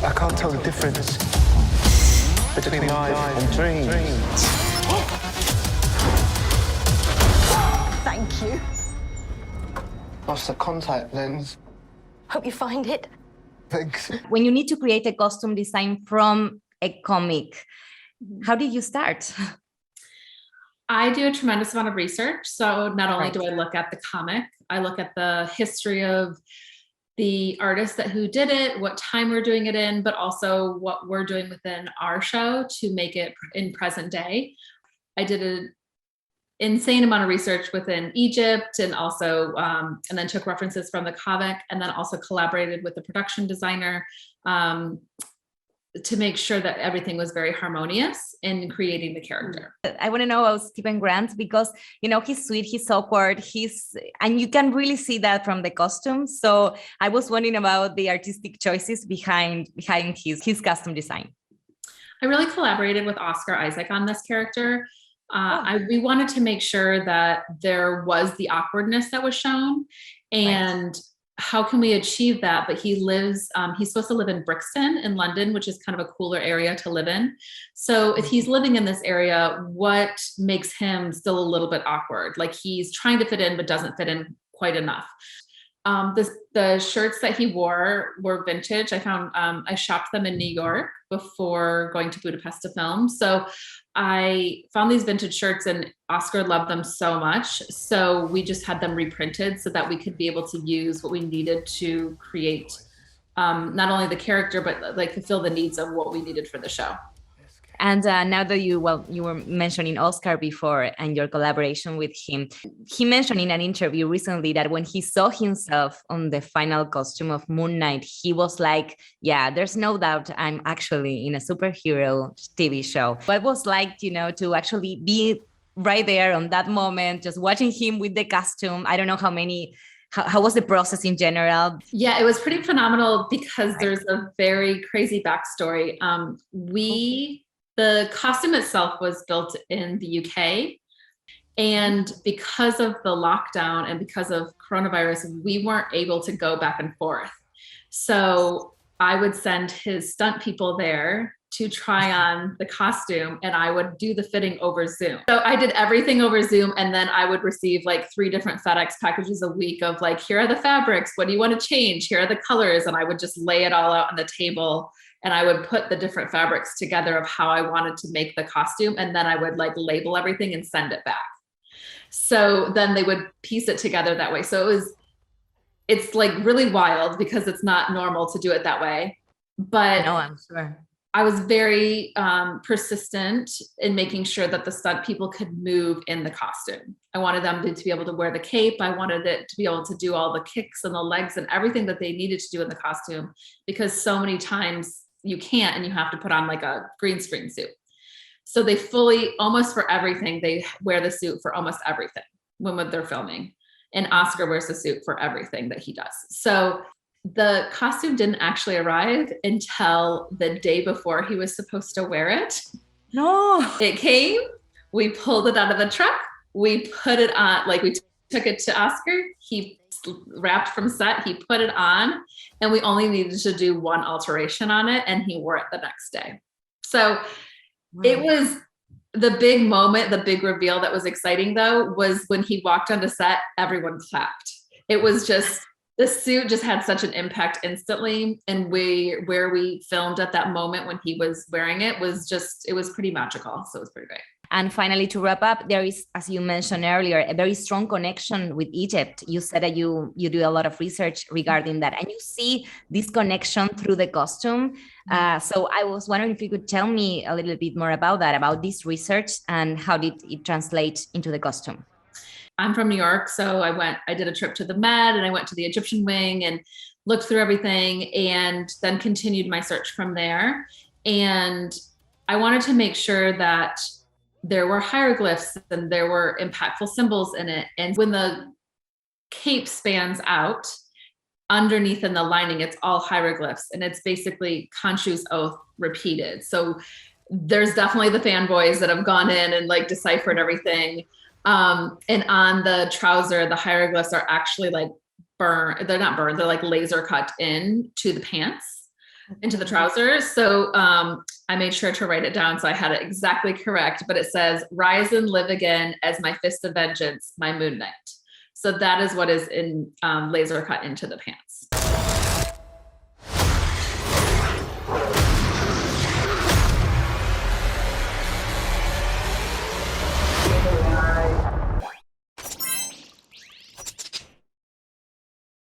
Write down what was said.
I can't tell the difference between life and dreams. Thank you. Lost the contact lens. Hope you find it. Thanks. When you need to create a costume design from a comic, how did you start? I do a tremendous amount of research. So not only do I look at the comic, I look at the history of the artist who did it, what time we're doing it in, but also what we're doing within our show to make it in present day. I did an insane amount of research within Egypt and also, and then took references from the comic and then also collaborated with the production designer to make sure that everything was very harmonious in creating the character. I want to know about Stephen Grant because, you know, he's sweet, he's awkward, and you can really see that from the costumes. So I was wondering about the artistic choices behind his costume design. I really collaborated with Oscar Isaac on this character. We wanted to make sure that there was the awkwardness that was shown and how can we achieve that? But he's supposed to live in Brixton in London, which is kind of a cooler area to live in. So if he's living in this area, what makes him still a little bit awkward? Like he's trying to fit in, but doesn't fit in quite enough. The shirts that he wore were vintage. I found, I shopped them in New York before going to Budapest to film. So I found these vintage shirts and Oscar loved them so much. So we just had them reprinted so that we could be able to use what we needed to create not only the character, but like fulfill the needs of what we needed for the show. And now that you were mentioning Oscar before and your collaboration with him, he mentioned in an interview recently that when he saw himself on the final costume of Moon Knight, he was like, yeah, there's no doubt I'm actually in a superhero TV show. What was like, you know, to actually be right there on that moment, just watching him with the costume? I don't know how was the process in general? Yeah, it was pretty phenomenal because there's a very crazy backstory. The costume itself was built in the UK. And because of the lockdown and because of coronavirus, we weren't able to go back and forth. So I would send his stunt people there to try on the costume and I would do the fitting over Zoom. So I did everything over Zoom and then I would receive like 3 different FedEx packages a week of like, here are the fabrics, what do you want to change? Here are the colors. And I would just lay it all out on the table and I would put the different fabrics together of how I wanted to make the costume. And then I would like label everything and send it back. So then they would piece it together that way. So it's like really wild because it's not normal to do it that way. But no, I'm sure. I was very persistent in making sure that the stunt people could move in the costume. I wanted them to be able to wear the cape. I wanted it to be able to do all the kicks and the legs and everything that they needed to do in the costume because so many times you can't and you have to put on like a green screen suit. So they almost for everything, they wear the suit for almost everything when they're filming. And Oscar wears the suit for everything that he does. So the costume didn't actually arrive until the day before he was supposed to wear it. No. It came, we pulled it out of the truck, we put it on, like we took it to Oscar, he wrapped from set, he put it on, and we only needed to do one alteration on it, and he wore it the next day. So It was the big moment, the big reveal that was exciting though, was when he walked onto set, everyone clapped. It was just, the suit just had such an impact instantly. And where we filmed at that moment when he was wearing it was pretty magical. So it was pretty great. And finally, to wrap up, there is, as you mentioned earlier, a very strong connection with Egypt. You said that you do a lot of research regarding that, and you see this connection through the costume. So I was wondering if you could tell me a little bit more about that, about this research and how did it translate into the costume? I'm from New York, so I did a trip to the Med and I went to the Egyptian wing and looked through everything and then continued my search from there. And I wanted to make sure that there were hieroglyphs and there were impactful symbols in it. And when the cape spans out, underneath in the lining, it's all hieroglyphs and it's basically Khonshu's oath repeated. So there's definitely the fanboys that have gone in and like deciphered everything. And on the trouser, the hieroglyphs are actually like burned. They're not burned. They're like laser cut in to the pants. into the trousers. So I made sure to write it down so I had it exactly correct, but it says, rise and live again as my fist of vengeance, my moon knight. So that is what is in laser cut into the pants.